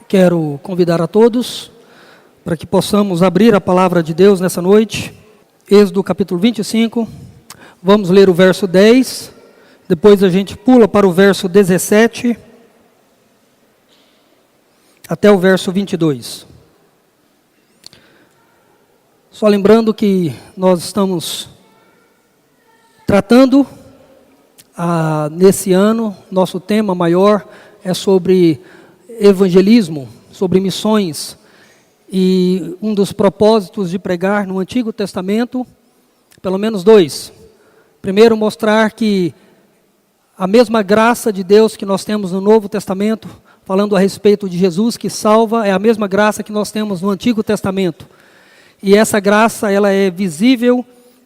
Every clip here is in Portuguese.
Quero convidar a todos para que possamos abrir a palavra de Deus nessa noite. Êxodo capítulo 25, vamos ler o verso 10, depois a gente pula para o verso 17, até o verso 22. Só lembrando que nós estamos tratando, nesse ano, nosso tema maior é sobre evangelismo, sobre missões. E um dos propósitos de pregar no Antigo Testamento, pelo menos dois. Primeiro, mostrar que a mesma graça de Deus que nós temos no Novo Testamento, falando a respeito de Jesus que salva, é a mesma graça que nós temos no Antigo Testamento. E essa graça, ela é visível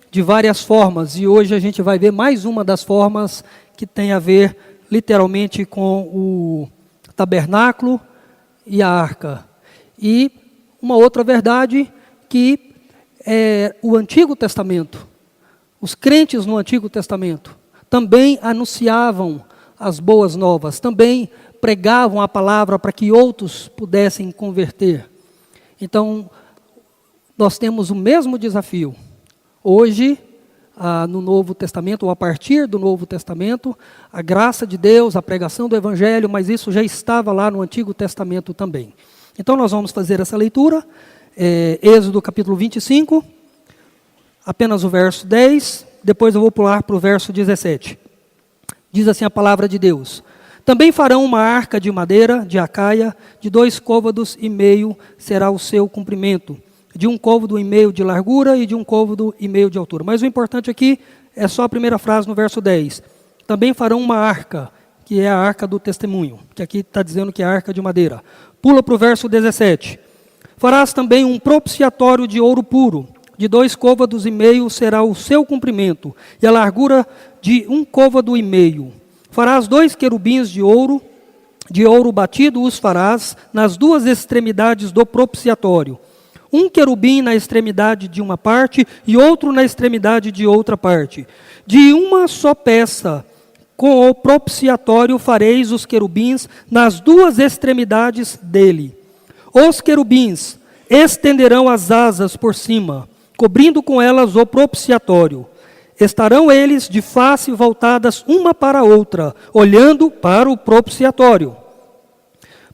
de várias formas. E hoje a gente vai ver mais uma das formas que tem a ver, literalmente, com o tabernáculo e a arca. E uma outra verdade que é o Antigo Testamento. Os crentes no Antigo Testamento também anunciavam as boas novas, também pregavam a palavra para que outros pudessem converter. Então, nós temos o mesmo desafio. Hoje, no Novo Testamento, ou a partir do Novo Testamento, a graça de Deus, a pregação do Evangelho, mas isso já estava lá no Antigo Testamento também. Então nós vamos fazer essa leitura, Êxodo capítulo 25, apenas o verso 10, depois eu vou pular para o verso 17. Diz assim a palavra de Deus: também farão uma arca de madeira, de acaia, de 2,5 côvados será o seu comprimento, de 1,5 côvado de largura e de 1,5 côvado de altura. Mas o importante aqui é só a primeira frase no verso 10. Também farão uma arca, que é a arca do testemunho, que aqui está dizendo que é a arca de madeira. Pula para o verso 17. Farás também um propiciatório de ouro puro, de 2,5 côvados será o seu comprimento, e a largura de 1,5 côvado. Farás 2 querubins de ouro batido os farás nas duas extremidades do propiciatório. Um querubim na extremidade de uma parte e outro na extremidade de outra parte. De uma só peça, com o propiciatório fareis os querubins nas duas extremidades dele. Os querubins estenderão as asas por cima, cobrindo com elas o propiciatório. Estarão eles de face voltadas uma para a outra, olhando para o propiciatório.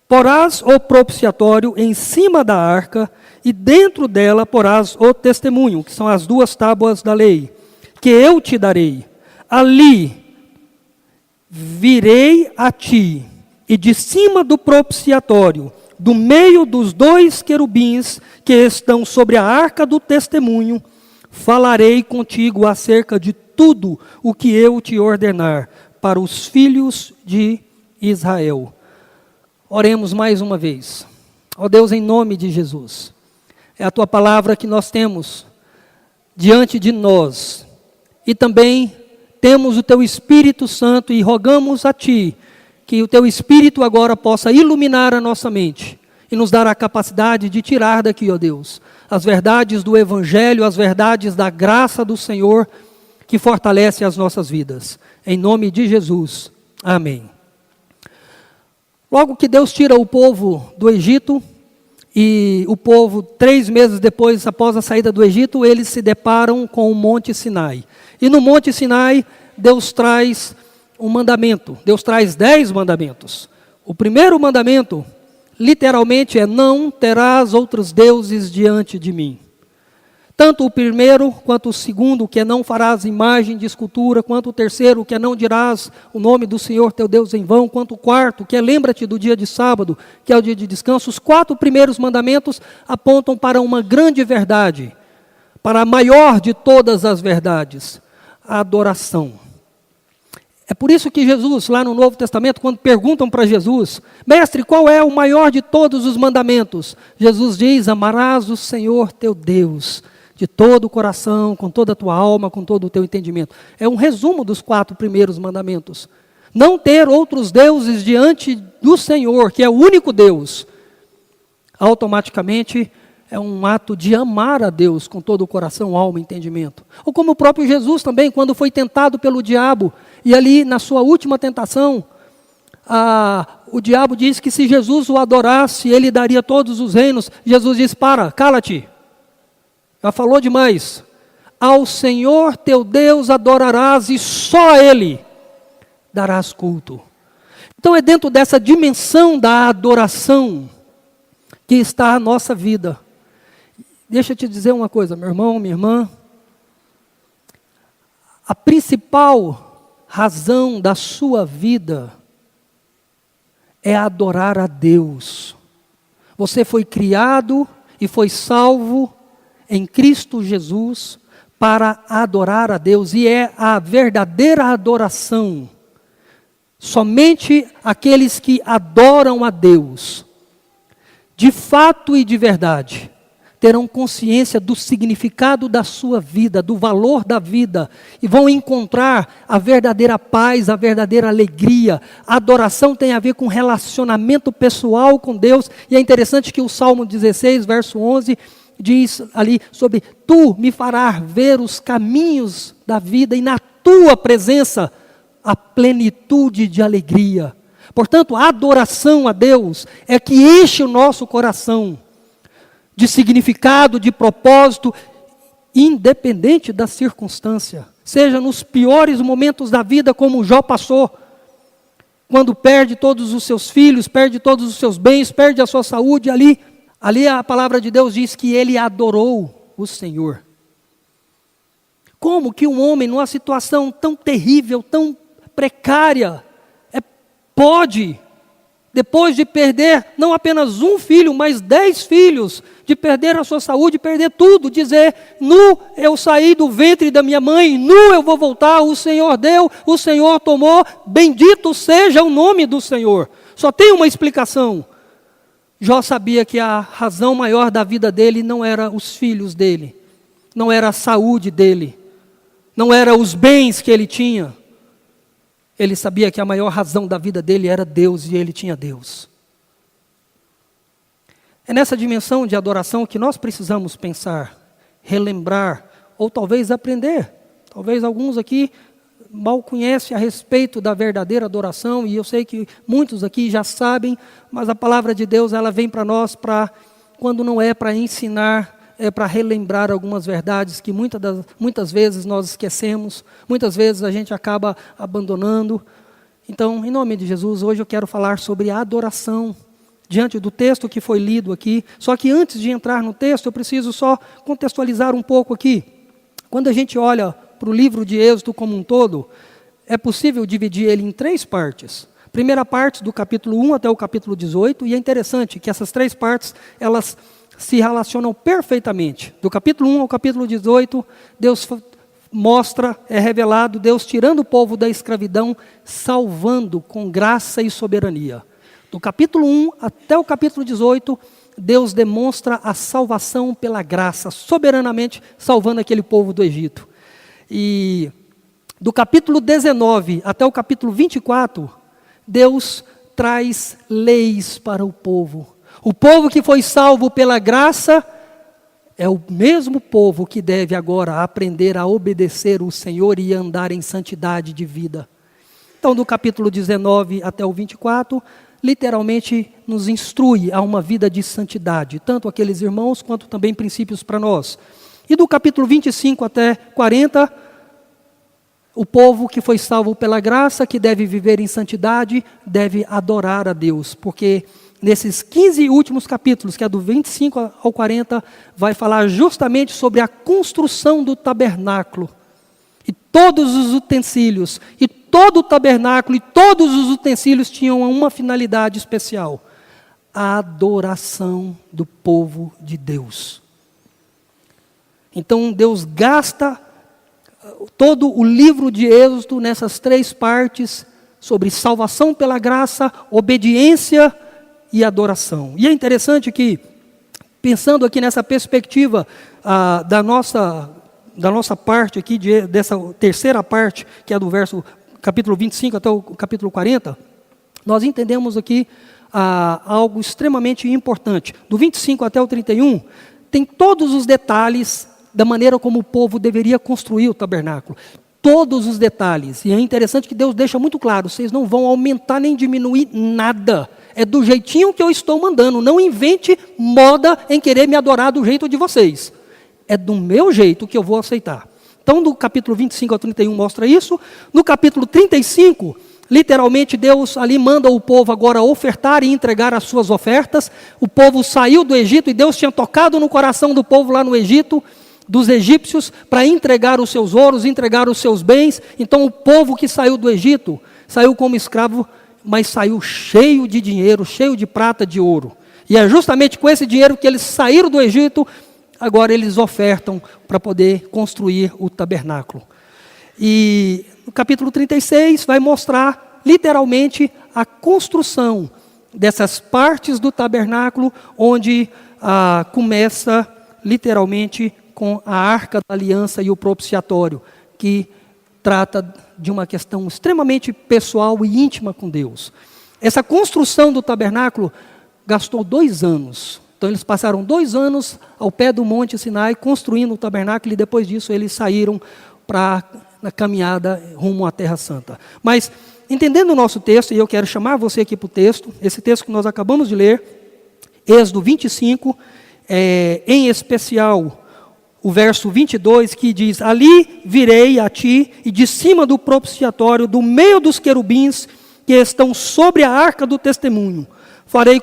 Porás o propiciatório em cima da arca, e dentro dela porás o testemunho, que são as 2 tábuas da lei, que eu te darei. Ali virei a ti, e de cima do propiciatório, do meio dos 2 querubins que estão sobre a arca do testemunho, falarei contigo acerca de tudo o que eu te ordenar para os filhos de Israel. Oremos mais uma vez. Ó Deus, em nome de Jesus, é a Tua palavra que nós temos diante de nós. E também temos o Teu Espírito Santo e rogamos a Ti que o Teu Espírito agora possa iluminar a nossa mente e nos dar a capacidade de tirar daqui, ó Deus, as verdades do Evangelho, as verdades da graça do Senhor que fortalece as nossas vidas. Em nome de Jesus. Amém. Logo que Deus tira o povo do Egito, e o povo, 3 meses depois, após a saída do Egito, eles se deparam com o Monte Sinai. E no Monte Sinai, Deus traz um mandamento. Deus traz 10 mandamentos. O primeiro mandamento, literalmente, é: não terás outros deuses diante de mim. Tanto o primeiro, quanto o segundo, que é não farás imagem de escultura, quanto o terceiro, que é não dirás o nome do Senhor teu Deus em vão, quanto o quarto, que é lembra-te do dia de sábado, que é o dia de descanso. Os 4 primeiros mandamentos apontam para uma grande verdade, para a maior de todas as verdades, a adoração. É por isso que Jesus, lá no Novo Testamento, quando perguntam para Jesus: mestre, qual é o maior de todos os mandamentos? Jesus diz: amarás o Senhor teu Deus de todo o coração, com toda a tua alma, com todo o teu entendimento. É um resumo dos 4 primeiros mandamentos. Não ter outros deuses diante do Senhor, que é o único Deus, automaticamente é um ato de amar a Deus com todo o coração, alma e entendimento. Ou como o próprio Jesus também, quando foi tentado pelo diabo, e ali na sua última tentação, o diabo diz que se Jesus o adorasse, ele daria todos os reinos. Jesus diz, cala-te, já falou demais. Ao Senhor teu Deus adorarás e só a Ele darás culto. Então é dentro dessa dimensão da adoração que está a nossa vida. Deixa eu te dizer uma coisa, meu irmão, minha irmã. A principal razão da sua vida é adorar a Deus. Você foi criado e foi salvo em Cristo Jesus para adorar a Deus, e é a verdadeira adoração. Somente aqueles que adoram a Deus, de fato e de verdade, terão consciência do significado da sua vida, do valor da vida, e vão encontrar a verdadeira paz, a verdadeira alegria. A adoração tem a ver com relacionamento pessoal com Deus, e é interessante que o Salmo 16, verso 11, diz ali sobre: tu me farás ver os caminhos da vida, e na tua presença a plenitude de alegria. Portanto, a adoração a Deus é que enche o nosso coração de significado, de propósito, independente da circunstância. Seja nos piores momentos da vida, como Jó passou, quando perde todos os seus filhos, perde todos os seus bens, perde a sua saúde, ali a palavra de Deus diz que ele adorou o Senhor. Como que um homem, numa situação tão terrível, tão precária, pode, depois de perder não apenas um filho, mas 10 filhos, de perder a sua saúde, perder tudo, dizer: nu eu saí do ventre da minha mãe, nu eu vou voltar, o Senhor deu, o Senhor tomou, bendito seja o nome do Senhor. Só tem uma explicação. Jó sabia que a razão maior da vida dele não era os filhos dele, não era a saúde dele, não era os bens que ele tinha. Ele sabia que a maior razão da vida dele era Deus, e ele tinha Deus. É nessa dimensão de adoração que nós precisamos pensar, relembrar, ou talvez aprender. Talvez alguns aqui mal conhecem a respeito da verdadeira adoração, e eu sei que muitos aqui já sabem, mas a palavra de Deus, ela vem para nós, quando não é para ensinar, é para relembrar algumas verdades que muitas vezes nós esquecemos, muitas vezes a gente acaba abandonando. Então, em nome de Jesus, hoje eu quero falar sobre a adoração, diante do texto que foi lido aqui. Só que antes de entrar no texto, eu preciso só contextualizar um pouco aqui. Quando a gente olha para o livro de Êxodo como um todo, é possível dividir ele em 3 partes. Primeira parte, do capítulo 1 até o capítulo 18, e é interessante que essas 3 partes, elas se relacionam perfeitamente. Do capítulo 1 ao capítulo 18, Deus mostra, é revelado, Deus tirando o povo da escravidão, salvando com graça e soberania. Do capítulo 1 até o capítulo 18, Deus demonstra a salvação pela graça, soberanamente salvando aquele povo do Egito. E do capítulo 19 até o capítulo 24, Deus traz leis para o povo. O povo que foi salvo pela graça é o mesmo povo que deve agora aprender a obedecer o Senhor e andar em santidade de vida. Então, do capítulo 19 até o 24, literalmente nos instrui a uma vida de santidade, tanto aqueles irmãos quanto também princípios para nós. E do capítulo 25 até 40, o povo que foi salvo pela graça, que deve viver em santidade, deve adorar a Deus, porque nesses 15 últimos capítulos, que é do 25 ao 40, vai falar justamente sobre a construção do tabernáculo. E todos os utensílios, e todo o tabernáculo, e todos os utensílios tinham uma finalidade especial: a adoração do povo de Deus. Então Deus gasta todo o livro de Êxodo nessas 3 partes, sobre salvação pela graça, obediência e adoração. E é interessante que, pensando aqui nessa perspectiva da nossa parte aqui, dessa terceira parte, que é do capítulo 25 até o capítulo 40, nós entendemos aqui algo extremamente importante. Do 25 até o 31, tem todos os detalhes da maneira como o povo deveria construir o tabernáculo. todos os detalhes. E é interessante que Deus deixa muito claro, vocês não vão aumentar nem diminuir nada. É do jeitinho que eu estou mandando. Não invente moda em querer me adorar do jeito de vocês. É do meu jeito que eu vou aceitar. Então, do capítulo 25 ao 31 mostra isso. No capítulo 35, literalmente Deus ali manda o povo agora ofertar e entregar as suas ofertas. O povo saiu do Egito e Deus tinha tocado no coração do povo lá no Egito, dos egípcios, para entregar os seus ouros, entregar os seus bens. Então o povo que saiu do Egito, saiu como escravo, mas saiu cheio de dinheiro, cheio de prata, de ouro. E é justamente com esse dinheiro que eles saíram do Egito, agora eles ofertam para poder construir o tabernáculo. E no capítulo 36 vai mostrar literalmente a construção dessas partes do tabernáculo, onde começa literalmente com a Arca da Aliança e o propiciatório, que trata de uma questão extremamente pessoal e íntima com Deus. Essa construção do tabernáculo gastou 2 anos. Então eles passaram 2 anos ao pé do Monte Sinai construindo o tabernáculo, e depois disso eles saíram na caminhada rumo à Terra Santa. Mas, entendendo o nosso texto, e eu quero chamar você aqui para o texto, esse texto que nós acabamos de ler, Êxodo 25, em especial o verso 22, que diz: ali virei a ti, e de cima do propiciatório, do meio dos querubins que estão sobre a arca do testemunho, falarei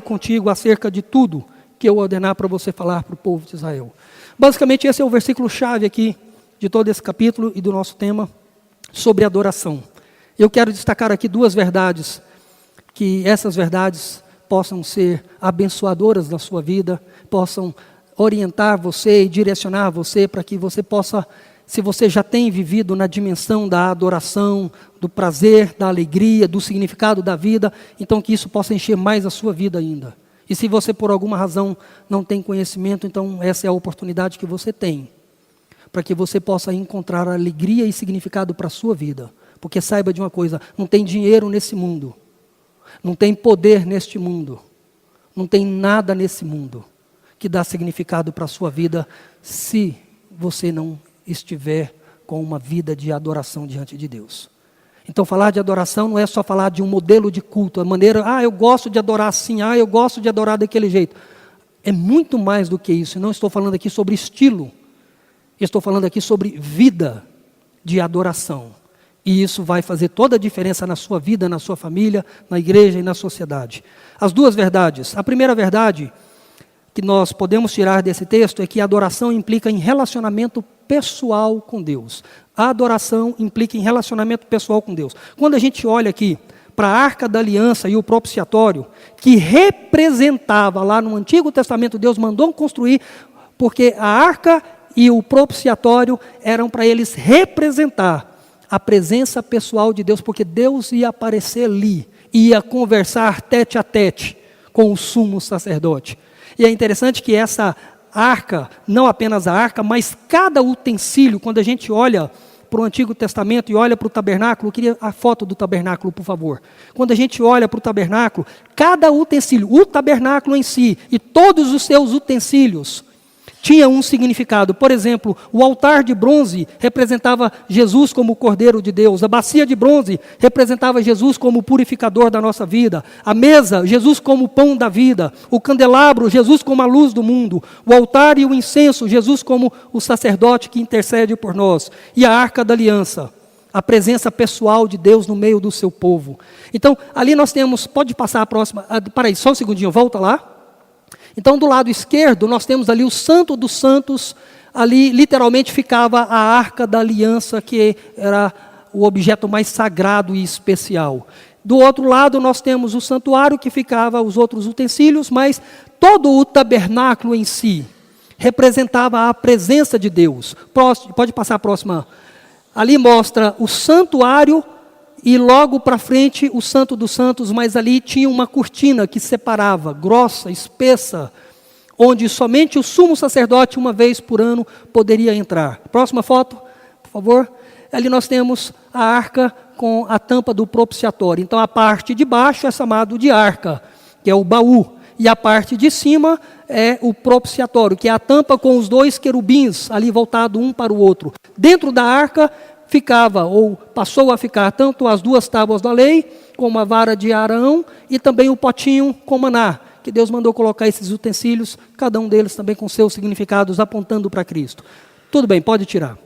contigo acerca de tudo que eu ordenar para você falar para o povo de Israel. Basicamente esse é o versículo chave aqui de todo esse capítulo e do nosso tema sobre adoração. Eu quero destacar aqui 2 verdades, que essas verdades possam ser abençoadoras na sua vida, possam orientar você e direcionar você para que você possa, se você já tem vivido na dimensão da adoração, do prazer, da alegria, do significado da vida, então que isso possa encher mais a sua vida ainda. E se você por alguma razão não tem conhecimento, então essa é a oportunidade que você tem, para que você possa encontrar alegria e significado para a sua vida. Porque saiba de uma coisa, não tem dinheiro nesse mundo, não tem poder neste mundo, não tem nada nesse mundo que dá significado para a sua vida, se você não estiver com uma vida de adoração diante de Deus. Então falar de adoração não é só falar de um modelo de culto, a maneira, eu gosto de adorar assim, eu gosto de adorar daquele jeito. É muito mais do que isso. Não estou falando aqui sobre estilo, estou falando aqui sobre vida de adoração. E isso vai fazer toda a diferença na sua vida, na sua família, na igreja e na sociedade. As 2 verdades. A primeira verdade que nós podemos tirar desse texto é que a adoração implica em relacionamento pessoal com Deus. A adoração implica em relacionamento pessoal com Deus. Quando a gente olha aqui para a Arca da Aliança e o propiciatório, que representava lá no Antigo Testamento, Deus mandou construir, porque a Arca e o propiciatório eram para eles representar a presença pessoal de Deus, porque Deus ia aparecer ali, ia conversar tete a tete com o sumo sacerdote. E é interessante que essa arca, não apenas a arca, mas cada utensílio, quando a gente olha para o Antigo Testamento e olha para o tabernáculo, eu queria a foto do tabernáculo, por favor. Quando a gente olha para o tabernáculo, cada utensílio, o tabernáculo em si e todos os seus utensílios, tinha um significado. Por exemplo, o altar de bronze representava Jesus como o Cordeiro de Deus. A bacia de bronze representava Jesus como o purificador da nossa vida. A mesa, Jesus como o pão da vida. O candelabro, Jesus como a luz do mundo. O altar e o incenso, Jesus como o sacerdote que intercede por nós. E a Arca da Aliança, a presença pessoal de Deus no meio do seu povo. Então, ali nós temos, pode passar a próxima, peraí, só um segundinho, volta lá. Então, do lado esquerdo, nós temos ali o Santo dos Santos, ali literalmente ficava a Arca da Aliança, que era o objeto mais sagrado e especial. Do outro lado, nós temos o santuário, que ficava os outros utensílios, mas todo o tabernáculo em si representava a presença de Deus. Pode passar a próxima. Ali mostra o santuário, e logo para frente o Santo dos Santos, mas ali tinha uma cortina que separava, grossa, espessa, onde somente o sumo sacerdote, uma vez por ano, poderia entrar. Próxima foto, por favor. Ali nós temos a arca com a tampa do propiciatório. Então a parte de baixo é chamado de arca, que é o baú. e a parte de cima é o propiciatório, que é a tampa com os dois querubins ali voltado um para o outro. Dentro da arca ficava, ou passou a ficar, tanto as 2 tábuas da lei, como a vara de Arão, e também o potinho com maná, que Deus mandou colocar esses utensílios, cada um deles também com seus significados, apontando para Cristo. Tudo bem, pode tirar.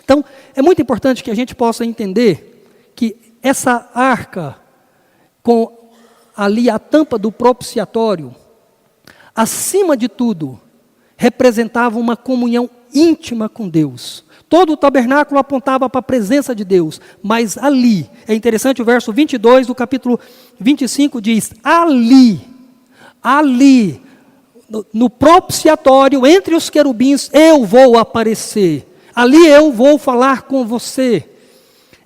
Então, é muito importante que a gente possa entender que essa arca, com ali a tampa do propiciatório, acima de tudo, representava uma comunhão íntima com Deus. Todo o tabernáculo apontava para a presença de Deus, mas ali, é interessante o verso 22 do capítulo 25 diz, ali, no propiciatório, entre os querubins, eu vou aparecer, ali eu vou falar com você.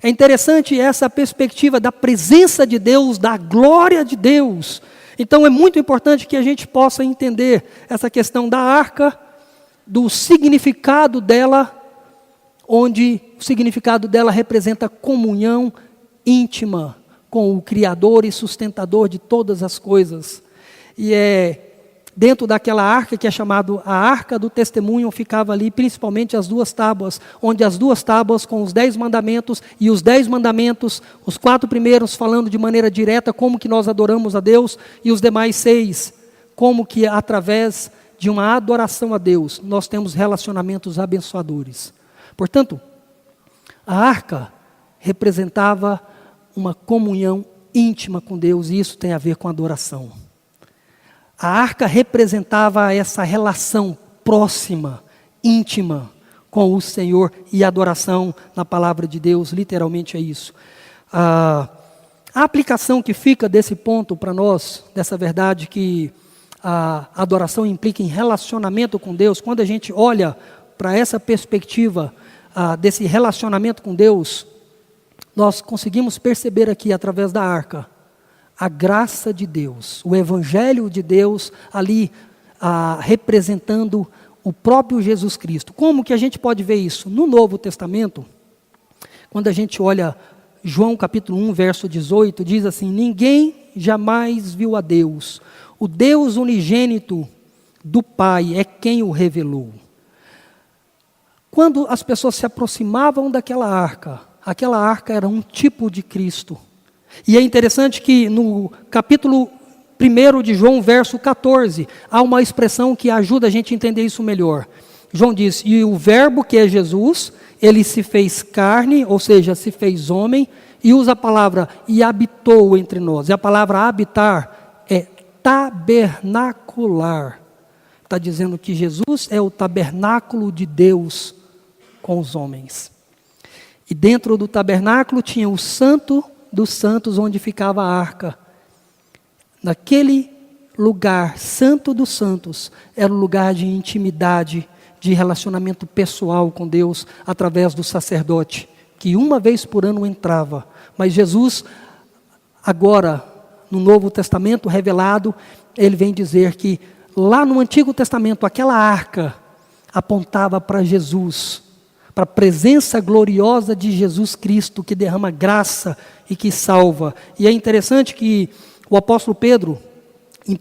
É interessante essa perspectiva da presença de Deus, da glória de Deus. Então é muito importante que a gente possa entender essa questão da arca, do significado dela, onde o significado dela representa comunhão íntima com o Criador e sustentador de todas as coisas. E dentro daquela arca que é chamada a Arca do Testemunho, ficava ali principalmente as 2 tábuas, onde as 2 tábuas com os 10 mandamentos, e os 10 mandamentos, os 4 primeiros falando de maneira direta como que nós adoramos a Deus, e os demais 6, como que através de uma adoração a Deus, nós temos relacionamentos abençoadores. Portanto, a arca representava uma comunhão íntima com Deus, e isso tem a ver com adoração. A arca representava essa relação próxima, íntima com o Senhor, e adoração na palavra de Deus, literalmente é isso. A aplicação que fica desse ponto para nós, dessa verdade que a adoração implica em relacionamento com Deus, quando a gente olha para essa perspectiva desse relacionamento com Deus, nós conseguimos perceber aqui através da arca a graça de Deus, o Evangelho de Deus ali representando o próprio Jesus Cristo. Como que a gente pode ver isso? No Novo Testamento, quando a gente olha João capítulo 1, verso 18, diz assim, ninguém jamais viu a Deus, o Deus unigênito do Pai é quem o revelou. Quando as pessoas se aproximavam daquela arca era um tipo de Cristo. E é interessante que no capítulo 1 de João, verso 14, há uma expressão que ajuda a gente a entender isso melhor. João diz, e o verbo que é Jesus, ele se fez carne, ou seja, se fez homem, e usa a palavra, e habitou entre nós. E a palavra habitar é tabernacular. Está dizendo que Jesus é o tabernáculo de Deus com os homens. E dentro do tabernáculo tinha o santo dos santos, onde ficava a arca. Naquele lugar, santo dos santos, era um lugar de intimidade, de relacionamento pessoal com Deus, através do sacerdote, que uma vez por ano entrava. Mas Jesus, agora, no Novo Testamento revelado, ele vem dizer que lá no Antigo Testamento, aquela arca apontava para Jesus, para a presença gloriosa de Jesus Cristo, que derrama graça e que salva. E é interessante que o apóstolo Pedro, em 1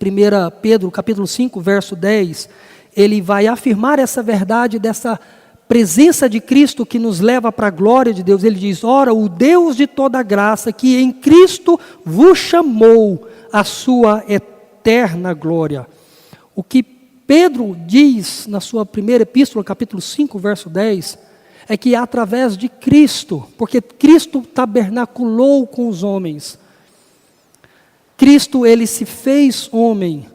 Pedro, capítulo 5, verso 10, ele vai afirmar essa verdade dessa presença de Cristo que nos leva para a glória de Deus. Ele diz, ora, o Deus de toda graça, que em Cristo vos chamou a sua eterna glória. O que Pedro diz na sua primeira epístola, capítulo 5, verso 10, é que através de Cristo, porque Cristo tabernaculou com os homens, Cristo, ele se fez homem,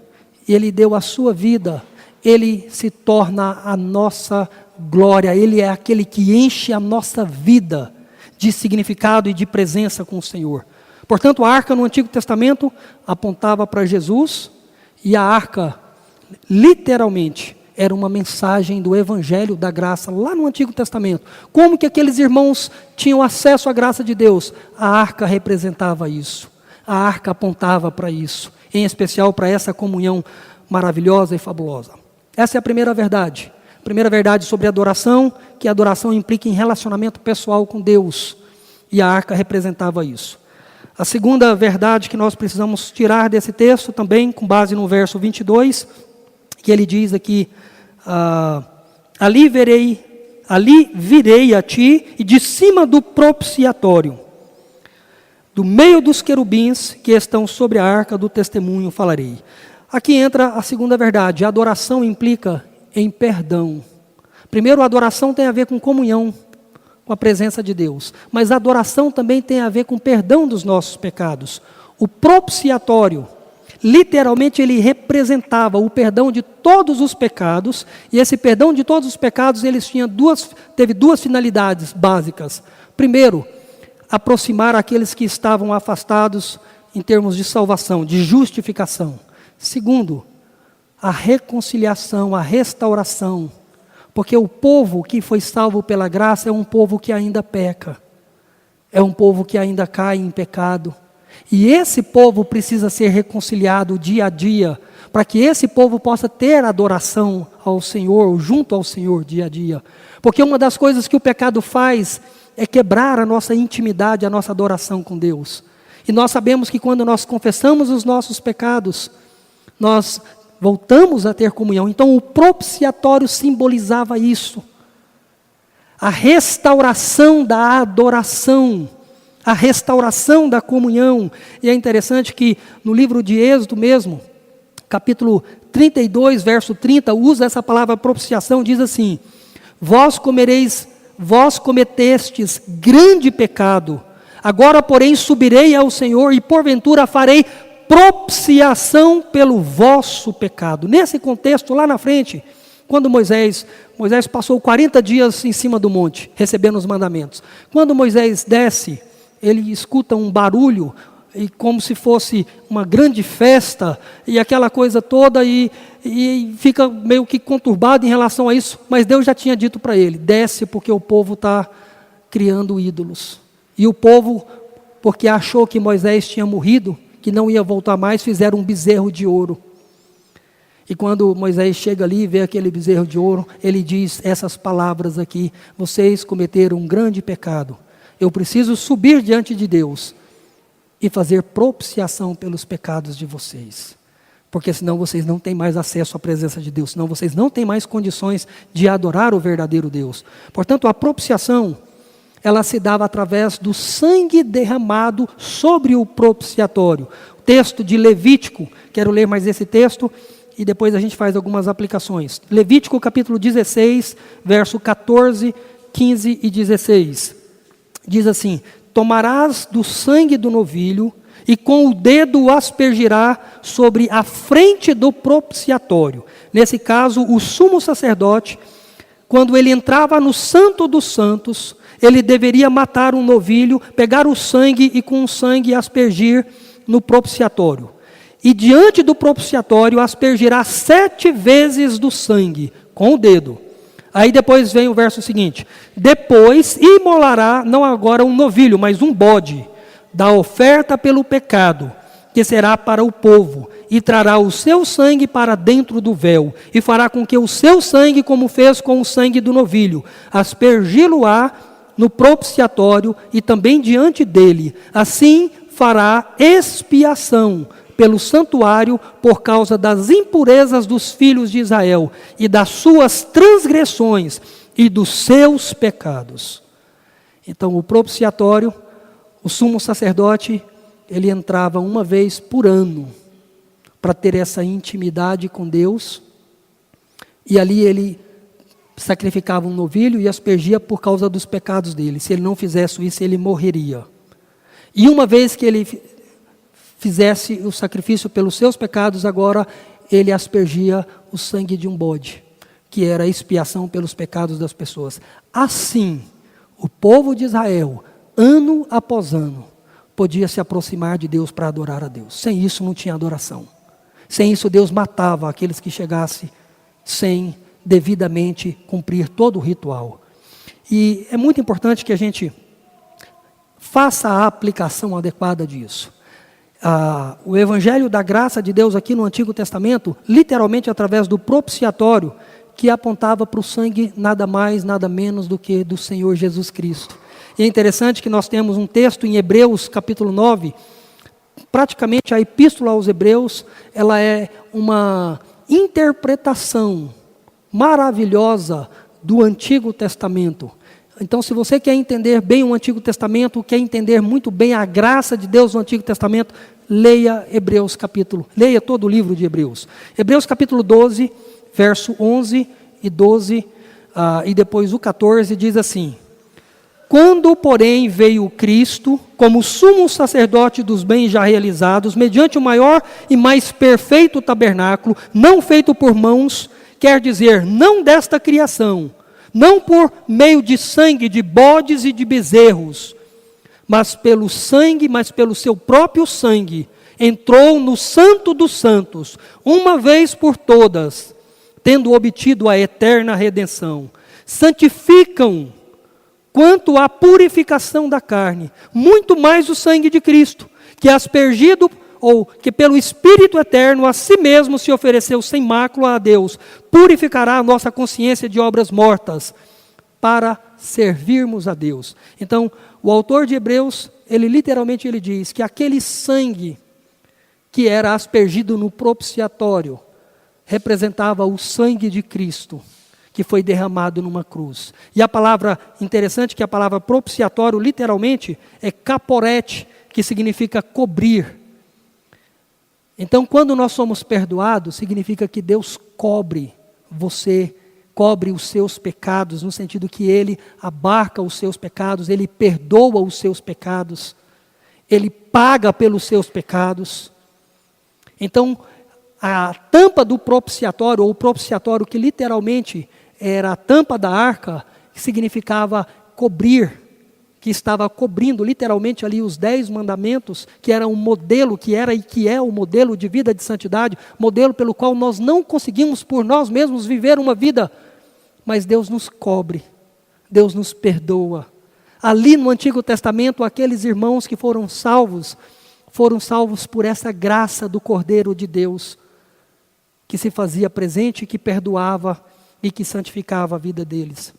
ele deu a sua vida, ele se torna a nossa glória, ele é aquele que enche a nossa vida de significado e de presença com o Senhor. Portanto, a arca no Antigo Testamento apontava para Jesus, e a arca, literalmente, era uma mensagem do Evangelho da graça, lá no Antigo Testamento. Como que aqueles irmãos tinham acesso à graça de Deus? A arca representava isso. A arca apontava para isso, em especial para essa comunhão maravilhosa e fabulosa. Essa é a primeira verdade. A primeira verdade sobre adoração, que a adoração implica em relacionamento pessoal com Deus. E a arca representava isso. A segunda verdade que nós precisamos tirar desse texto também, com base no verso 22, que ele diz aqui, ali virei a ti, e de cima do propiciatório, do meio dos querubins que estão sobre a arca do testemunho falarei. Aqui entra a segunda verdade, a adoração implica em perdão. Primeiro, a adoração tem a ver com comunhão com a presença de Deus, mas a adoração também tem a ver com perdão dos nossos pecados. O propiciatório, literalmente ele representava o perdão de todos os pecados, e esse perdão de todos os pecados teve duas finalidades básicas. Primeiro, aproximar aqueles que estavam afastados em termos de salvação, de justificação. Segundo, a reconciliação, a restauração, porque o povo que foi salvo pela graça é um povo que ainda peca, é um povo que ainda cai em pecado, e esse povo precisa ser reconciliado dia a dia, para que esse povo possa ter adoração ao Senhor, junto ao Senhor dia a dia, porque uma das coisas que o pecado faz é quebrar a nossa intimidade, a nossa adoração com Deus, e nós sabemos que quando nós confessamos os nossos pecados, nós voltamos a ter comunhão. Então o propiciatório simbolizava isso, a restauração da adoração, a restauração da comunhão. E é interessante que no livro de Êxodo mesmo, capítulo 32, verso 30, usa essa palavra propiciação, diz assim: vós cometestes grande pecado, agora porém subirei ao Senhor e porventura farei propiciação pelo vosso pecado. Nesse contexto, lá na frente, quando Moisés passou 40 dias em cima do monte, recebendo os mandamentos. Quando Moisés desce, ele escuta um barulho, e como se fosse uma grande festa, e aquela coisa toda, e fica meio que conturbado em relação a isso, mas Deus já tinha dito para ele, desce porque o povo está criando ídolos. E o povo, porque achou que Moisés tinha morrido, que não ia voltar mais, fizeram um bezerro de ouro. E quando Moisés chega ali e vê aquele bezerro de ouro, ele diz essas palavras aqui: vocês cometeram um grande pecado, eu preciso subir diante de Deus e fazer propiciação pelos pecados de vocês, porque senão vocês não têm mais acesso à presença de Deus, senão vocês não têm mais condições de adorar o verdadeiro Deus. Portanto, a propiciação, ela se dava através do sangue derramado sobre o propiciatório. O texto de Levítico, quero ler mais esse texto, e depois a gente faz algumas aplicações. Levítico capítulo 16, verso 14, 15 e 16. Diz assim: tomarás do sangue do novilho, e com o dedo o aspergirá sobre a frente do propiciatório. Nesse caso, o sumo sacerdote, quando ele entrava no Santo dos Santos, ele deveria matar um novilho, pegar o sangue e com o sangue aspergir no propiciatório. E diante do propiciatório aspergirá 7 vezes do sangue, com o dedo. Aí depois vem o verso seguinte: depois imolará, não agora um novilho, mas um bode, da oferta pelo pecado, que será para o povo, e trará o seu sangue para dentro do véu, e fará com que o seu sangue, como fez com o sangue do novilho, aspergi-lo-á no propiciatório e também diante dele. Assim fará expiação pelo santuário por causa das impurezas dos filhos de Israel e das suas transgressões e dos seus pecados. Então, o propiciatório, o sumo sacerdote, ele entrava uma vez por ano para ter essa intimidade com Deus, e ali ele sacrificava um novilho e aspergia por causa dos pecados dele. Se ele não fizesse isso, ele morreria. E uma vez que ele fizesse o sacrifício pelos seus pecados, agora ele aspergia o sangue de um bode, que era a expiação pelos pecados das pessoas. Assim, o povo de Israel, ano após ano, podia se aproximar de Deus para adorar a Deus. Sem isso não tinha adoração. Sem isso Deus matava aqueles que chegassem sem devidamente cumprir todo o ritual. E é muito importante que a gente faça a aplicação adequada disso. O Evangelho da graça de Deus aqui no Antigo Testamento, literalmente através do propiciatório, que apontava para o sangue nada mais, nada menos do que do Senhor Jesus Cristo. E é interessante que nós temos um texto em Hebreus capítulo 9, praticamente a epístola aos Hebreus, ela é uma interpretação maravilhosa do Antigo Testamento. Então, se você quer entender bem o Antigo Testamento, quer entender muito bem a graça de Deus no Antigo Testamento, leia leia todo o livro de Hebreus. Hebreus capítulo 12, verso 11 e 12, e depois o 14, diz assim: quando, porém, veio Cristo, como sumo sacerdote dos bens já realizados, mediante o maior e mais perfeito tabernáculo, não feito por mãos, quer dizer, não desta criação, não por meio de sangue de bodes e de bezerros, mas pelo seu próprio sangue, entrou no Santo dos Santos, uma vez por todas, tendo obtido a eterna redenção. Santificam, quanto à purificação da carne, muito mais o sangue de Cristo, que aspergido, ou que pelo Espírito eterno a si mesmo se ofereceu sem mácula a Deus, purificará a nossa consciência de obras mortas, para servirmos a Deus. Então, o autor de Hebreus, ele literalmente diz que aquele sangue que era aspergido no propiciatório, representava o sangue de Cristo, que foi derramado numa cruz. E a palavra, interessante que a palavra propiciatório, literalmente, é caporete, que significa cobrir. Então, quando nós somos perdoados, significa que Deus cobre você, cobre os seus pecados, no sentido que Ele abarca os seus pecados, Ele perdoa os seus pecados, Ele paga pelos seus pecados. Então, a tampa do propiciatório, ou o propiciatório que literalmente era a tampa da arca, que significava cobrir, que estava cobrindo literalmente ali os 10 mandamentos, que era um modelo, que era e que é o modelo de vida de santidade, modelo pelo qual nós não conseguimos por nós mesmos viver uma vida, mas Deus nos cobre, Deus nos perdoa. Ali no Antigo Testamento, aqueles irmãos que foram salvos por essa graça do Cordeiro de Deus, que se fazia presente, que perdoava e que santificava a vida deles.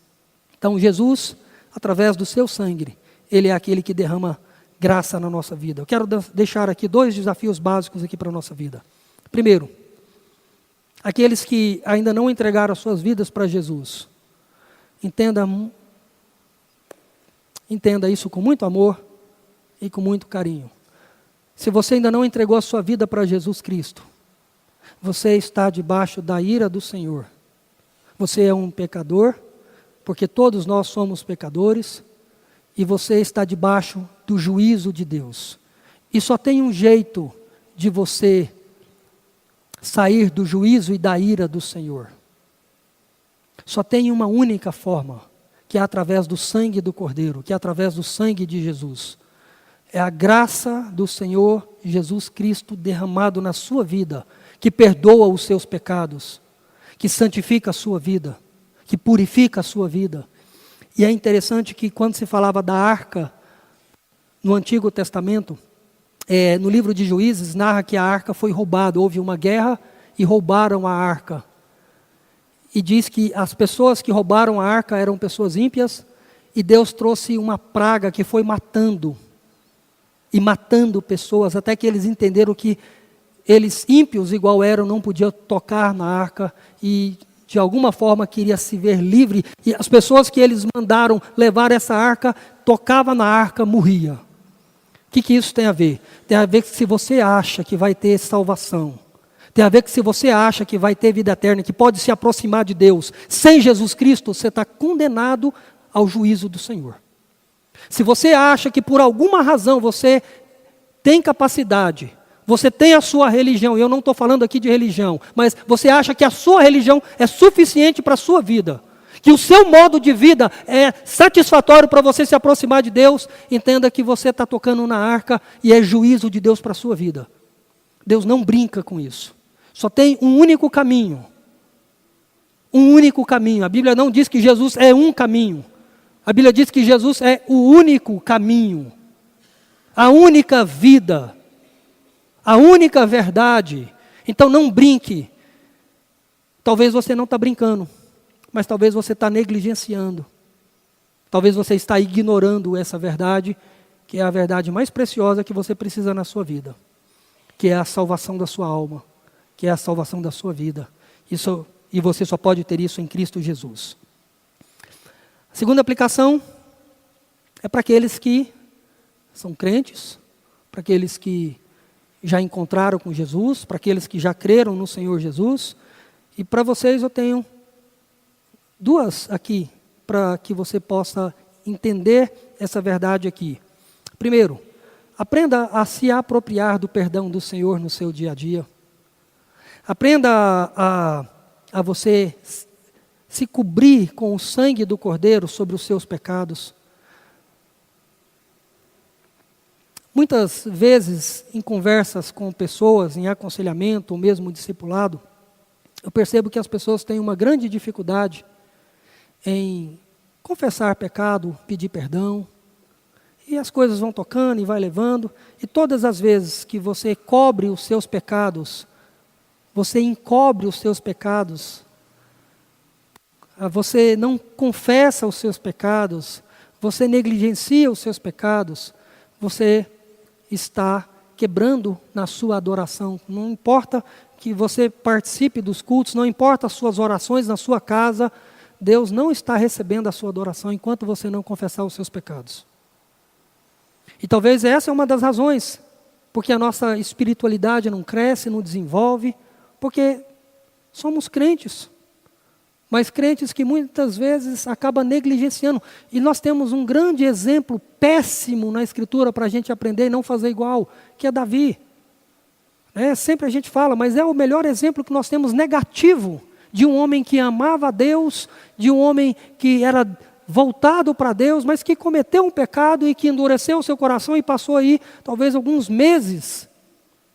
Então Jesus, através do seu sangue, Ele é aquele que derrama graça na nossa vida. Eu quero deixar aqui 2 desafios básicos aqui para a nossa vida. Primeiro, aqueles que ainda não entregaram as suas vidas para Jesus, entenda isso com muito amor e com muito carinho. Se você ainda não entregou a sua vida para Jesus Cristo, você está debaixo da ira do Senhor. Você é um pecador, porque todos nós somos pecadores, e você está debaixo do juízo de Deus. E só tem um jeito de você sair do juízo e da ira do Senhor. Só tem uma única forma, que é através do sangue do Cordeiro, que é através do sangue de Jesus. É a graça do Senhor Jesus Cristo derramado na sua vida, que perdoa os seus pecados, que santifica a sua vida, que purifica a sua vida. E é interessante que quando se falava da arca, no Antigo Testamento, no livro de Juízes, narra que a arca foi roubada, houve uma guerra e roubaram a arca. E diz que as pessoas que roubaram a arca eram pessoas ímpias, e Deus trouxe uma praga que foi matando pessoas, até que eles entenderam que eles, ímpios igual eram, não podiam tocar na arca, e de alguma forma queria se ver livre, e as pessoas que eles mandaram levar essa arca, tocava na arca, morria. O que isso tem a ver? Tem a ver que se você acha que vai ter salvação, tem a ver que se você acha que vai ter vida eterna, que pode se aproximar de Deus, sem Jesus Cristo, você está condenado ao juízo do Senhor. Se você acha que por alguma razão você tem capacidade, você tem a sua religião, e eu não estou falando aqui de religião, mas você acha que a sua religião é suficiente para a sua vida, que o seu modo de vida é satisfatório para você se aproximar de Deus, entenda que você está tocando na arca e é juízo de Deus para a sua vida. Deus não brinca com isso. Só tem um único caminho. Um único caminho. A Bíblia não diz que Jesus é um caminho. A Bíblia diz que Jesus é o único caminho. A única vida. A única verdade. Então não brinque. Talvez você não está brincando, mas talvez você está negligenciando. Talvez você está ignorando essa verdade, que é a verdade mais preciosa que você precisa na sua vida, que é a salvação da sua alma, que é a salvação da sua vida. E você só pode ter isso em Cristo Jesus. A segunda aplicação é para aqueles que são crentes, para aqueles que já encontraram com Jesus, para aqueles que já creram no Senhor Jesus. E para vocês eu tenho duas aqui, para que você possa entender essa verdade aqui. Primeiro, aprenda a se apropriar do perdão do Senhor no seu dia a dia. Aprenda a você se cobrir com o sangue do Cordeiro sobre os seus pecados. Muitas vezes, em conversas com pessoas, em aconselhamento ou mesmo discipulado, eu percebo que as pessoas têm uma grande dificuldade em confessar pecado, pedir perdão, e as coisas vão tocando e vai levando, e todas as vezes que você cobre os seus pecados, você encobre os seus pecados, você não confessa os seus pecados, você negligencia os seus pecados, você está quebrando na sua adoração. Não importa que você participe dos cultos, não importa as suas orações na sua casa, Deus não está recebendo a sua adoração enquanto você não confessar os seus pecados. E talvez essa é uma das razões, porque a nossa espiritualidade não cresce, não desenvolve, porque somos crentes, mas crentes que muitas vezes acabam negligenciando. E nós temos um grande exemplo péssimo na Escritura para a gente aprender e não fazer igual, que é Davi. Sempre a gente fala, mas é o melhor exemplo que nós temos negativo de um homem que amava a Deus, de um homem que era voltado para Deus, mas que cometeu um pecado e que endureceu o seu coração e passou aí talvez alguns meses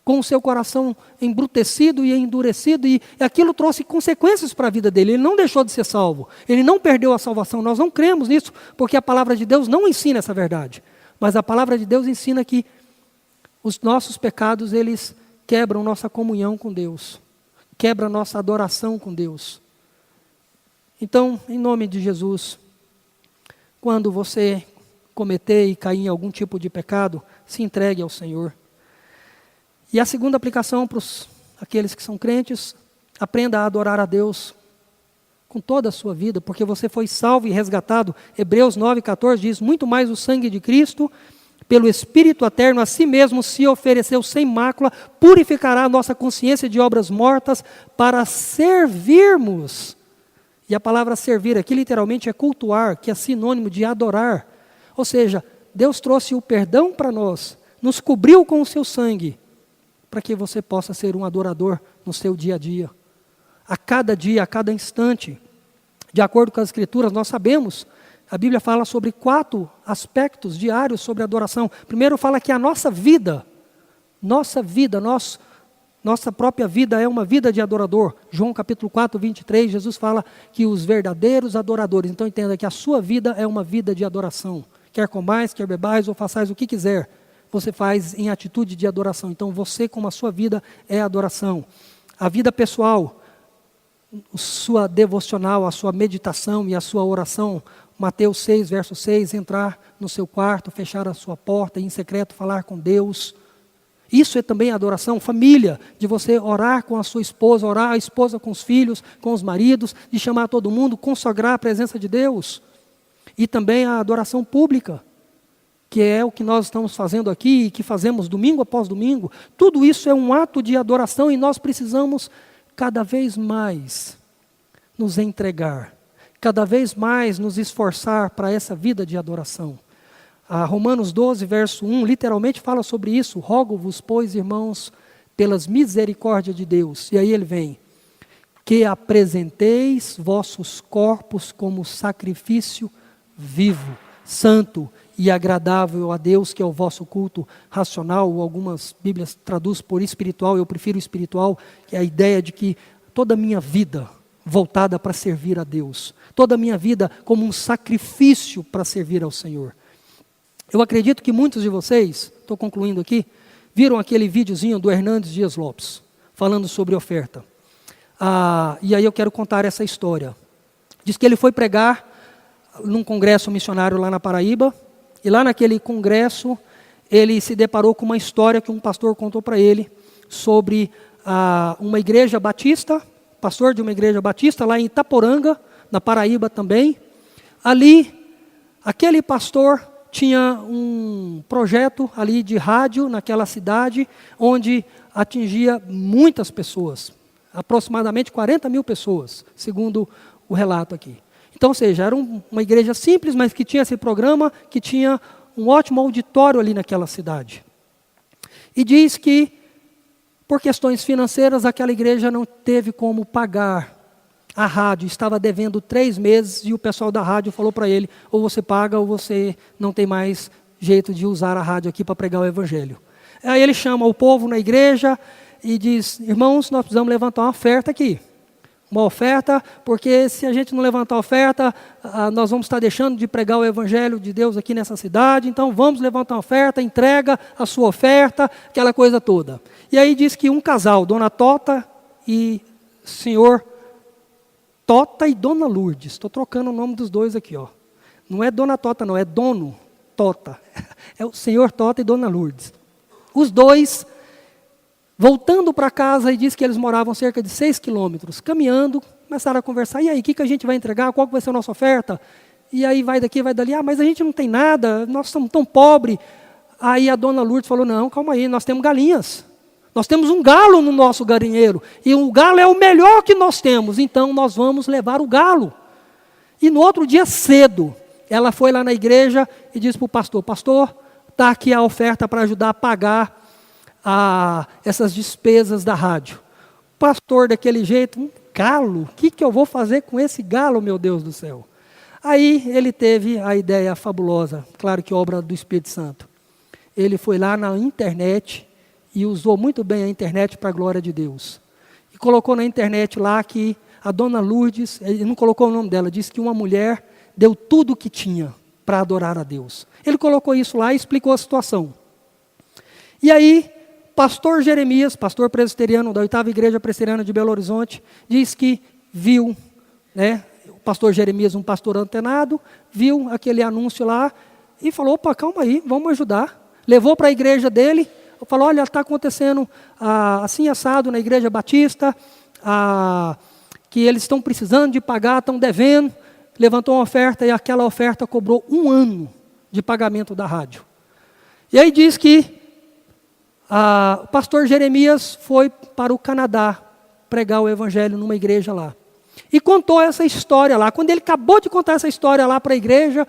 com o seu coração embrutecido e endurecido, e aquilo trouxe consequências para a vida dele. Ele não deixou de ser salvo, ele não perdeu a salvação. Nós não cremos nisso, porque a palavra de Deus não ensina essa verdade, mas a palavra de Deus ensina que os nossos pecados, eles quebram nossa comunhão com Deus, quebram nossa adoração com Deus. Então, em nome de Jesus, quando você cometer e cair em algum tipo de pecado, se entregue ao Senhor. E a segunda aplicação para aqueles que são crentes, aprenda a adorar a Deus com toda a sua vida, porque você foi salvo e resgatado. Hebreus 9,14 diz, muito mais o sangue de Cristo, pelo Espírito eterno, a si mesmo se ofereceu sem mácula, purificará a nossa consciência de obras mortas para servirmos. E a palavra servir aqui literalmente é cultuar, que é sinônimo de adorar. Ou seja, Deus trouxe o perdão para nós, nos cobriu com o seu sangue, para que você possa ser um adorador no seu dia a cada instante. De acordo com as Escrituras, nós sabemos, a Bíblia fala sobre 4 aspectos diários sobre adoração. Primeiro fala que a nossa própria vida é uma vida de adorador. João capítulo 4, 23, Jesus fala que os verdadeiros adoradores, então entenda que a sua vida é uma vida de adoração. Quer comais, quer bebais ou façais o que quiser, você faz em atitude de adoração. Então você, como a sua vida, é adoração. A vida pessoal, sua devocional, a sua meditação e a sua oração. Mateus 6, verso 6, entrar no seu quarto, fechar a sua porta e em secreto falar com Deus. Isso é também adoração. Família, de você orar com a sua esposa, orar a esposa com os filhos, com os maridos, de chamar todo mundo, consagrar a presença de Deus. E também a adoração pública, que é o que nós estamos fazendo aqui e que fazemos domingo após domingo. Tudo isso é um ato de adoração e nós precisamos cada vez mais nos entregar, cada vez mais nos esforçar para essa vida de adoração. Romanos 12, verso 1, literalmente fala sobre isso. Rogo-vos, pois, irmãos, pelas misericórdias de Deus. E aí ele vem. Que apresenteis vossos corpos como sacrifício vivo, santo e agradável a Deus, que é o vosso culto racional, ou algumas Bíblias traduzem por espiritual, eu prefiro espiritual, que é a ideia de que toda a minha vida voltada para servir a Deus, toda a minha vida como um sacrifício para servir ao Senhor. Eu acredito que muitos de vocês, estou concluindo aqui, viram aquele videozinho do Hernandes Dias Lopes, falando sobre oferta. E aí eu quero contar essa história. Diz que ele foi pregar num congresso missionário lá na Paraíba, e lá naquele congresso ele se deparou com uma história que um pastor contou para ele sobre uma igreja batista, pastor de uma igreja batista lá em Itaporanga, na Paraíba também. Ali, aquele pastor tinha um projeto ali de rádio naquela cidade, onde atingia muitas pessoas, aproximadamente 40 mil pessoas, segundo o relato aqui. Então, ou seja, era uma igreja simples, mas que tinha esse programa, que tinha um ótimo auditório ali naquela cidade. E diz que, por questões financeiras, aquela igreja não teve como pagar a rádio, estava devendo 3 meses, e o pessoal da rádio falou para ele, ou você paga, ou você não tem mais jeito de usar a rádio aqui para pregar o evangelho. Aí ele chama o povo na igreja e diz, irmãos, nós precisamos levantar uma oferta aqui. Uma oferta, porque se a gente não levantar a oferta, nós vamos estar deixando de pregar o evangelho de Deus aqui nessa cidade, então vamos levantar uma oferta, entrega a sua oferta, aquela coisa toda. E aí diz que um casal, Dona Tota e senhor Tota e Dona Lourdes, estou trocando o nome dos dois aqui, ó. Não é Dona Tota não, é Dono Tota, é o senhor Tota e Dona Lourdes. Os dois, voltando para casa, e diz que eles moravam cerca de 6 quilômetros, caminhando, começaram a conversar, e aí, o que a gente vai entregar, qual vai ser a nossa oferta? E aí vai daqui, vai dali, mas a gente não tem nada, nós somos tão pobres. Aí a Dona Lourdes falou, não, calma aí, nós temos galinhas. Nós temos um galo no nosso galinheiro, e o galo é o melhor que nós temos, então nós vamos levar o galo. E no outro dia cedo, ela foi lá na igreja e disse para o pastor, pastor, está aqui a oferta para ajudar a pagar essas despesas da rádio. O pastor daquele jeito, um galo, o que eu vou fazer com esse galo, meu Deus do céu? Aí ele teve a ideia fabulosa, claro que obra do Espírito Santo. Ele foi lá na internet e usou muito bem a internet para a glória de Deus. E colocou na internet lá que a Dona Lourdes, ele não colocou o nome dela, disse que uma mulher deu tudo o que tinha para adorar a Deus. Ele colocou isso lá e explicou a situação. E aí, pastor Jeremias, pastor presbiteriano da 8ª Igreja Presbiteriana de Belo Horizonte, diz que viu, o pastor Jeremias, um pastor antenado, viu aquele anúncio lá e falou, opa, calma aí, vamos ajudar. Levou para a igreja dele, falou, olha, está acontecendo assim assado na igreja batista, que eles estão precisando de pagar, estão devendo. Levantou uma oferta e aquela oferta cobrou 1 ano de pagamento da rádio. E aí diz que o pastor Jeremias foi para o Canadá pregar o evangelho numa igreja lá. E contou essa história lá. Quando ele acabou de contar essa história lá para a igreja,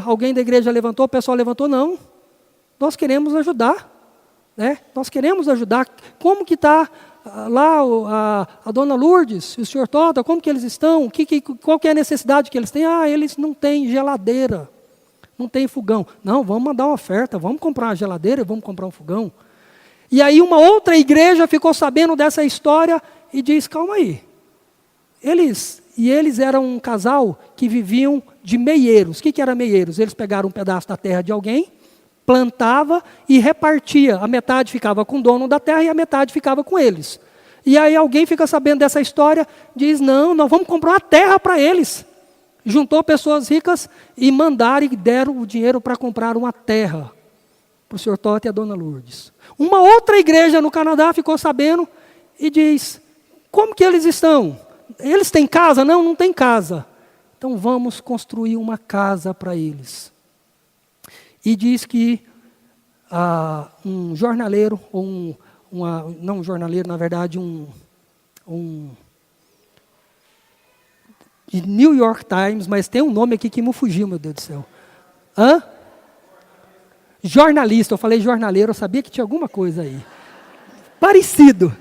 alguém da igreja levantou, o pessoal levantou, não, nós queremos ajudar. Nós queremos ajudar. Como que está lá a Dona Lourdes e o senhor Tota, como que eles estão? Qual que é a necessidade que eles têm? Eles não têm geladeira. Não tem fogão. Não, vamos mandar uma oferta, vamos comprar uma geladeira e vamos comprar um fogão. E aí uma outra igreja ficou sabendo dessa história e diz, calma aí. Eles eram um casal que viviam de meieiros. O que era meieiros? Eles pegaram um pedaço da terra de alguém, plantava e repartia. A metade ficava com o dono da terra e a metade ficava com eles. E aí alguém fica sabendo dessa história, diz, não, nós vamos comprar uma terra para eles. Juntou pessoas ricas e mandaram e deram o dinheiro para comprar uma terra para o senhor Tota e a Dona Lourdes. Uma outra igreja no Canadá ficou sabendo e diz, como que eles estão? Eles têm casa? Não, não tem casa. Então vamos construir uma casa para eles. E diz que um jornaleiro, ou não um jornaleiro, na verdade, de New York Times, mas tem um nome aqui que me fugiu, meu Deus do céu. Jornalista, eu falei jornaleiro, eu sabia que tinha alguma coisa aí. Parecido.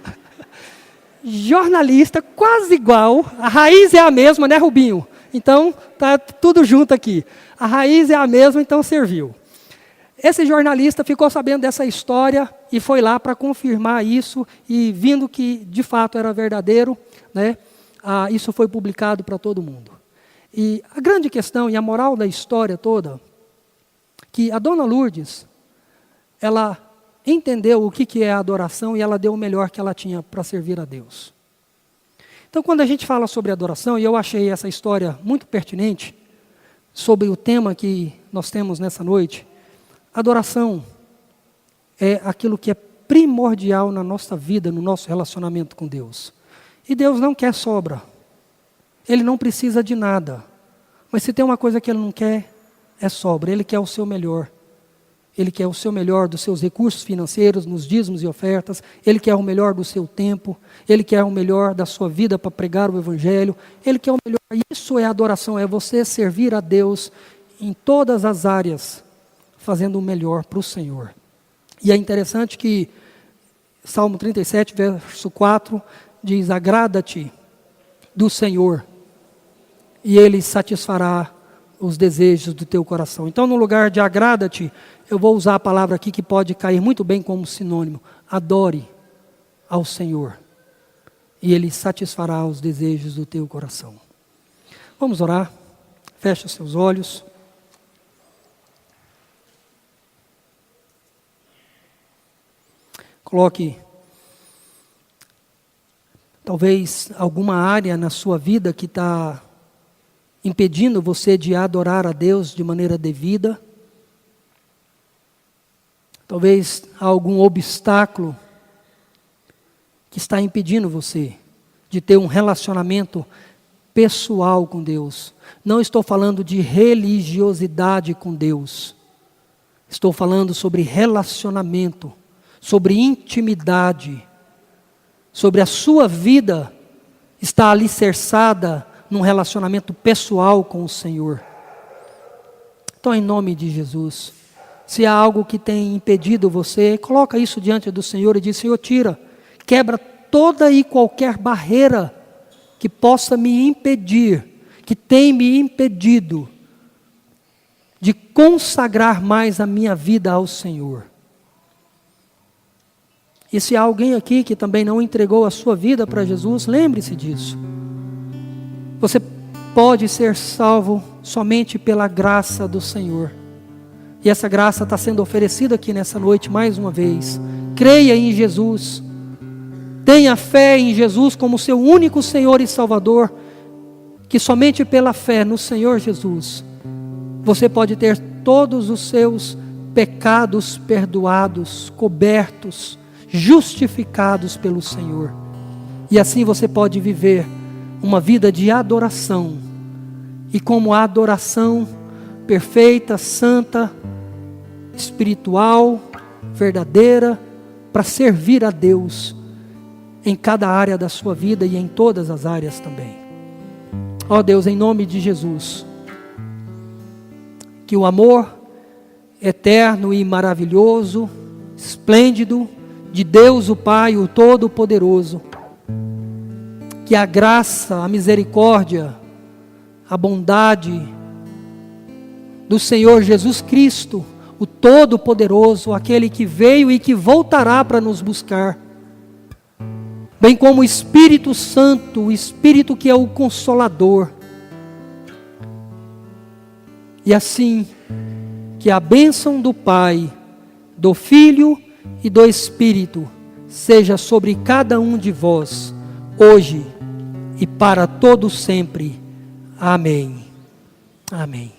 Jornalista, quase igual, a raiz é a mesma, né, Rubinho? Então, tá tudo junto aqui. A raiz é a mesma, então serviu. Esse jornalista ficou sabendo dessa história e foi lá para confirmar isso, e vindo que de fato era verdadeiro, isso foi publicado para todo mundo. E a grande questão e a moral da história toda, que a Dona Lourdes, ela entendeu o que é a adoração e ela deu o melhor que ela tinha para servir a Deus. Então, quando a gente fala sobre adoração, e eu achei essa história muito pertinente, sobre o tema que nós temos nessa noite, adoração é aquilo que é primordial na nossa vida, no nosso relacionamento com Deus. E Deus não quer sobra. Ele não precisa de nada. Mas se tem uma coisa que Ele não quer, é sobra. Ele quer o seu melhor. Ele quer o seu melhor dos seus recursos financeiros, nos dízimos e ofertas. Ele quer o melhor do seu tempo. Ele quer o melhor da sua vida para pregar o Evangelho. Ele quer o melhor. Isso é adoração, é você servir a Deus em todas as áreas, fazendo o melhor para o Senhor. E é interessante que Salmo 37, verso 4, diz: agrada-te do Senhor, e Ele satisfará os desejos do teu coração. Então, no lugar de agrada-te, eu vou usar a palavra aqui que pode cair muito bem como sinônimo: adore ao Senhor, e Ele satisfará os desejos do teu coração. Vamos orar. Feche os seus olhos. Coloque talvez alguma área na sua vida que está impedindo você de adorar a Deus de maneira devida. Talvez há algum obstáculo que está impedindo você de ter um relacionamento pessoal com Deus. Não estou falando de religiosidade com Deus. Estou falando sobre relacionamento, sobre intimidade, sobre a sua vida estar alicerçada num relacionamento pessoal com o Senhor. Então, em nome de Jesus, se há algo que tem impedido você, coloca isso diante do Senhor e diz: Senhor, tira, quebra toda e qualquer barreira que possa me impedir, que tem me impedido de consagrar mais a minha vida ao Senhor. E se há alguém aqui que também não entregou a sua vida para Jesus, lembre-se disso. Você pode ser salvo somente pela graça do Senhor. E essa graça está sendo oferecida aqui nessa noite mais uma vez. Creia em Jesus. Tenha fé em Jesus como seu único Senhor e Salvador. Que somente pela fé no Senhor Jesus, você pode ter todos os seus pecados perdoados, cobertos, justificados pelo Senhor. E assim você pode viver uma vida de adoração. E como a adoração perfeita, santa, espiritual, verdadeira, para servir a Deus em cada área da sua vida e em todas as áreas também. Ó Deus, em nome de Jesus, que o amor eterno e maravilhoso, esplêndido, de Deus o Pai, o Todo-Poderoso, que a graça, a misericórdia, a bondade do Senhor Jesus Cristo, o Todo-Poderoso, aquele que veio e que voltará para nos buscar, bem como o Espírito Santo, o Espírito que é o Consolador, e assim, que a bênção do Pai, do Filho e do Espírito seja sobre cada um de vós, hoje e para todo sempre. Amém. Amém.